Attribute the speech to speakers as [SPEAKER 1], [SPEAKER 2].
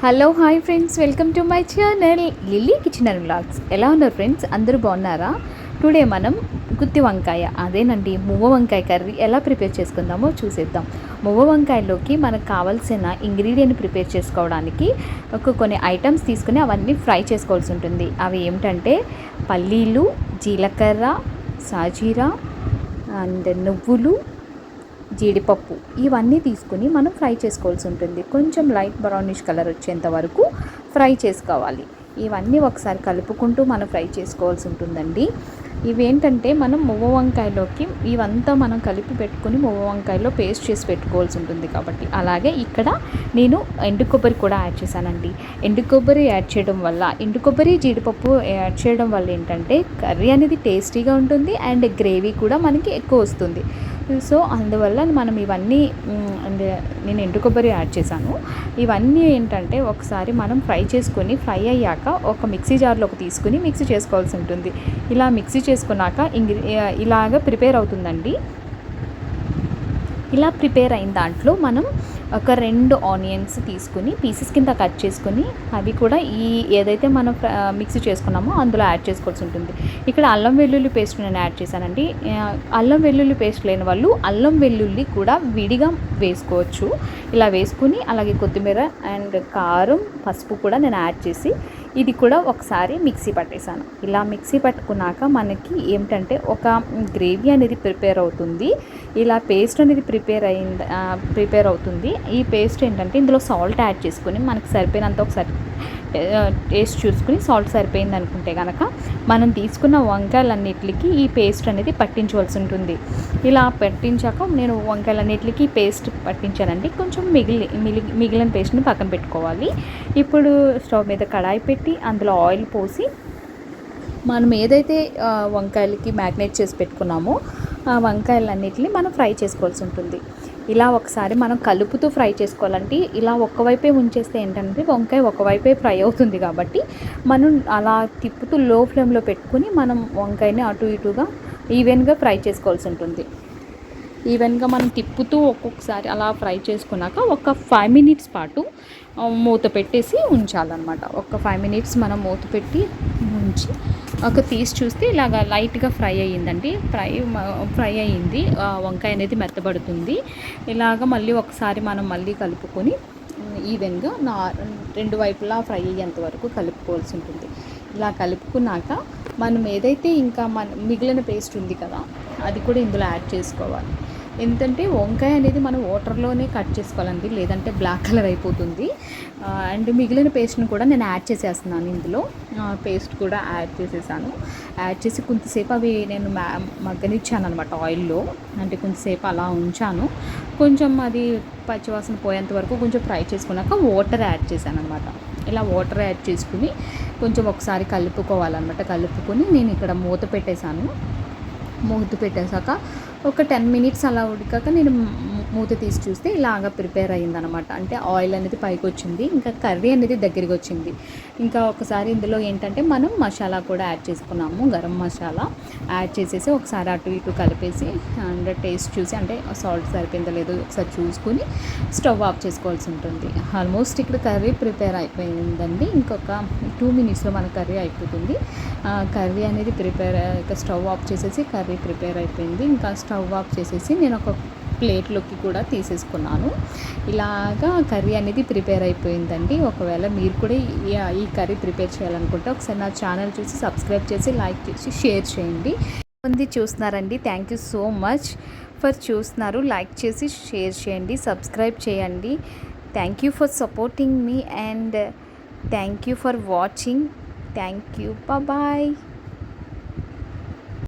[SPEAKER 1] Hello hi friends, welcome to my channel lily kitchen and vlogs. ఎలా ఉన్నారు friends? అందరూ బాగున్నారా? టుడే మనం గుత్తి వంకాయ, అదేనండి మువ్వ వంకాయ కర్రీ ఎలా ప్రిపేర్ చేసుకుందామో చూసేద్దాం. మువ్వ వంకాయలోకి మనకు కావాల్సిన ఇంగ్రీడియంట్ ప్రిపేర్ చేసుకోవడానికి కొన్ని ఐటమ్స్ తీసుకుని అవన్నీ ఫ్రై చేసుకోవాల్సి ఉంటుంది. అవి ఏమిటంటే పల్లీలు, జీలకర్ర, సాజీరా అండ్ నువ్వులు, జీడిపప్పు, ఇవన్నీ తీసుకుని మనం ఫ్రై చేసుకోవాల్సి ఉంటుంది. కొంచెం లైట్ బ్రౌనిష్ కలర్ వచ్చేంత వరకు ఫ్రై చేసుకోవాలి. ఇవన్నీ ఒకసారి కలుపుకుంటూ మనం ఫ్రై చేసుకోవాల్సి ఉంటుందండి. ఇవేంటంటే మనం మువ్వ వంకాయలోకి ఇవంతా మనం కలిపి పెట్టుకుని మువ్వ వంకాయలో పేస్ట్ చేసి పెట్టుకోవాల్సి ఉంటుంది కాబట్టి. అలాగే ఇక్కడ నేను ఎండు కొబ్బరి కూడా యాడ్ చేశానండి. ఎండు కొబ్బరి యాడ్ చేయడం వల్ల, ఎండు కొబ్బరి జీడిపప్పు యాడ్ చేయడం వల్ల ఏంటంటే కర్రీ అనేది టేస్టీగా ఉంటుంది అండ్ గ్రేవీ కూడా మనకి ఎక్కువ వస్తుంది. సో అందువల్ల మనం ఇవన్నీ నేను ఎండు కొబ్బరి యాడ్ చేశాను. ఇవన్నీ ఏంటంటే ఒకసారి మనం ఫ్రై చేసుకొని ఫ్రై అయ్యాక ఒక మిక్సీ జార్లోకి తీసుకుని మిక్సీ చేసుకోవాల్సి ఉంటుంది. ఇలా మిక్సీ చేసుకున్నాక ఇలాగ ప్రిపేర్ అవుతుందండి. ఇలా ప్రిపేర్ అయిన దాంట్లో మనం ఒక 2 ఆనియన్స్ తీసుకుని పీసెస్ కింద కట్ చేసుకొని అవి కూడా ఏదైతే మనం మిక్సీ చేసుకున్నామో అందులో యాడ్ చేసుకోవాల్సి ఉంటుంది. ఇక్కడ అల్లం వెల్లుల్లి పేస్ట్ నేను యాడ్ చేశానండి. అల్లం వెల్లుల్లి పేస్ట్ లేని వాళ్ళు అల్లం వెల్లుల్లి కూడా విడిగా వేసుకోవచ్చు. ఇలా వేసుకుని అలాగే కొత్తిమీర అండ్ కారం, పసుపు కూడా నేను యాడ్ చేసి ఇది కూడా ఒకసారి మిక్సీ పట్టేశాను. ఇలా మిక్సీ పట్టుకున్నాక మనకి ఏమిటంటే ఒక గ్రేవీ అనేది ప్రిపేర్ అవుతుంది. ఇలా పేస్ట్ అనేది ప్రిపేర్ అవుతుంది. ఈ పేస్ట్ ఏంటంటే ఇందులో సాల్ట్ యాడ్ చేసుకుని మనకి సరిపోయినంత ఒకసారి టేస్ట్ చూసుకుని సాల్ట్ సరిపోయింది అనుకుంటే కనుక మనం తీసుకున్న వంకాయలన్నిటికి ఈ పేస్ట్ అనేది పట్టించవలసి ఉంటుంది. ఇలా పట్టించాక నేను వంకాయలన్నిటికి పేస్ట్ పట్టించానండి. కొంచెం మిగిలిన పేస్ట్ని పక్కన పెట్టుకోవాలి. ఇప్పుడు స్టవ్ మీద కడాయి పెట్టి అందులో ఆయిల్ పోసి మనం ఏదైతే వంకాయలకి మ్యాగ్నేట్ చేసి పెట్టుకున్నామో ఆ వంకాయలన్నిటిని మనం ఫ్రై చేసుకోవాల్సి ఉంటుంది. ఇలా ఒకసారి మనం కలుపుతూ ఫ్రై చేసుకోవాలంటే ఇలా ఒక్కవైపే ఉంచేస్తే ఏంటంటే వంకాయ ఒకవైపే ఫ్రై అవుతుంది కాబట్టి మనం అలా తిప్పుతూ లో ఫ్లేమ్లో పెట్టుకుని మనం వంకాయని అటు ఇటుగా ఈవెన్గా ఫ్రై చేసుకోవాల్సి ఉంటుంది. ఈవెన్గా మనం తిప్పుతూ ఒక్కొక్కసారి అలా ఫ్రై చేసుకున్నాక ఒక 5 మినిట్స్ పాటు మూత పెట్టేసి ఉంచాలన్నమాట. ఒక 5 మినిట్స్ మనం మూత పెట్టి ఉంచి తీసి చూస్తే ఇలాగ లైట్గా ఫ్రై అయ్యిందండి. ఫ్రై అయ్యింది. వంకాయ అనేది మెత్తబడుతుంది. ఇలాగ మళ్ళీ ఒకసారి మనం మళ్ళీ కలుపుకొని ఈవెన్గా 2 వైపులా ఫ్రై అయ్యేంత వరకు కలుపుకోవాల్సి ఉంటుంది. ఇలా కలుపుకున్నాక మనం ఏదైతే ఇంకా మిగిలిన పేస్ట్ ఉంది కదా అది కూడా ఇందులో యాడ్ చేసుకోవాలి. ఎందుకంటే వంకాయ అనేది మనం వాటర్లోనే కట్ చేసుకోవాలండి, లేదంటే బ్లాక్ కలర్ అయిపోతుంది. అండ్ మిగిలిన పేస్ట్ని కూడా నేను యాడ్ చేసేస్తున్నాను. ఇందులో పేస్ట్ కూడా యాడ్ చేసేసాను. యాడ్ చేసి కొంతసేపు అవి నేను మగ్గనిచ్చాను అనమాట ఆయిల్లో. అంటే కొంతసేపు అలా ఉంచాను. కొంచెం అది పచ్చివాసన పోయేంత వరకు కొంచెం ఫ్రై చేసుకున్నాక వాటర్ యాడ్ చేశాను అనమాట. ఇలా వాటర్ యాడ్ చేసుకుని కొంచెం ఒకసారి కలుపుకోవాలన్నమాట. కలుపుకొని నేను ఇక్కడ మూత పెట్టేశాను. మూత పెట్టేశాక ఒక 10 మినిట్స్ అలా ఉడికాక నేను మూత తీసి చూస్తే ఇలాగా ప్రిపేర్ అయ్యిందనమాట. అంటే ఆయిల్ అనేది పైకి వచ్చింది, ఇంకా కర్రీ అనేది దగ్గరికి వచ్చింది. ఇంకా ఒకసారి ఇందులో ఏంటంటే మనం మసాలా కూడా యాడ్ చేసుకున్నాము. గరం మసాలా యాడ్ చేసేసి ఒకసారి అటు ఇటు కలిపేసి అండ్ టేస్ట్ చూసి అంటే సాల్ట్ సరిపోయిందో లేదో ఒకసారి చూసుకుని స్టవ్ ఆఫ్ చేసుకోవాల్సి ఉంటుంది. ఆల్మోస్ట్ ఇక్కడ కర్రీ ప్రిపేర్ అయిపోయిందండి. ఇంకొక 2 మినిట్స్లో మన కర్రీ అయిపోతుంది. కర్రీ అనేది స్టవ్ ఆఫ్ చేసేసి కర్రీ ప్రిపేర్ అయిపోయింది. ఇంకా స్టవ్ ఆఫ్ చేసేసి నేను ఒక ప్లేట్లోకి కూడా తీసేసుకున్నాను. ఇలాగా కర్రీ అనేది ప్రిపేర్ అయిపోయిందండి. ఒకవేళ మీరు కూడా ఈ కర్రీ ప్రిపేర్ చేయాలనుకుంటే ఒకసారి నా ఛానల్ చూసి సబ్స్క్రైబ్ చేసి లైక్ చేసి షేర్ చేయండి. మంది చూస్తున్నారండి, thank you so much for చూస్తున్నారు. లైక్ చేసి షేర్ చేయండి, సబ్స్క్రైబ్ చేయండి. Thank you for supporting me and thank you for watching. Thank you. Bye.